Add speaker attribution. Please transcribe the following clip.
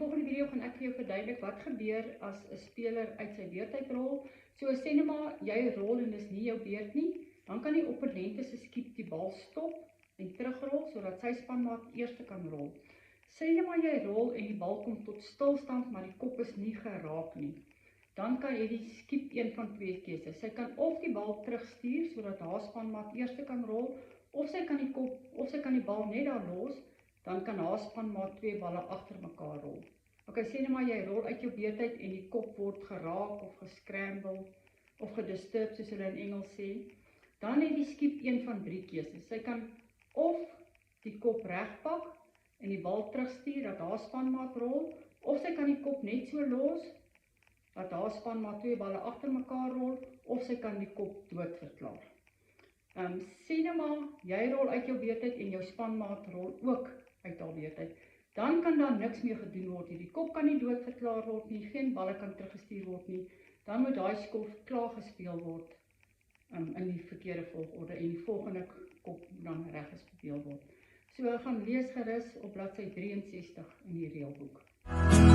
Speaker 1: volgende video gaan ek vir jou verduidelik wat gebeur as 'n speler uit sy beurttyd rol. So sê net maar jy rol en dis nie jou beurt nie, dan kan die opponente se skiep die bal stop en terugrol sodat sy spanmaat eers kan rol. Sê net maar jy rol en die bal kom tot stilstand, maar die kop is nie geraak nie. Dan kan jy die skiep een van twee keuses. Sy kan of die bal terugstuur sodat haar spanmaat eers kan rol, of sy kan die bal net daar los, dan kan haar spanmaat 2 balle agter mekaar rol. Ok, sê net maar jy rol uit jou beurttyd en die kop word geraak of gescramble of gedisturb soos hulle in Engels sê. Dan het die skiep een van 3 keuses. Sy kan of die kop regpak en die bal terugstuur dat haar spanmaat rol, of sy kan die kop net so los dat haar spanmaat 2 balle agter mekaar rol, of sy kan die kop dood verklaar. Sê nou maar, jy rol uit jou beurttyd en jou spanmaat rol ook uit haar beurttyd. Dan kan daar niks meer gedoen word nie. Die kop kan nie dood verklaar word nie, geen balle kan teruggestuur word nie. Dan moet daai skof klaar gespeel word in die verkeerde volgorde en die volgende kop dan reg gespeel word. So gaan lees gerus op bladsy 63 in die reëlboek.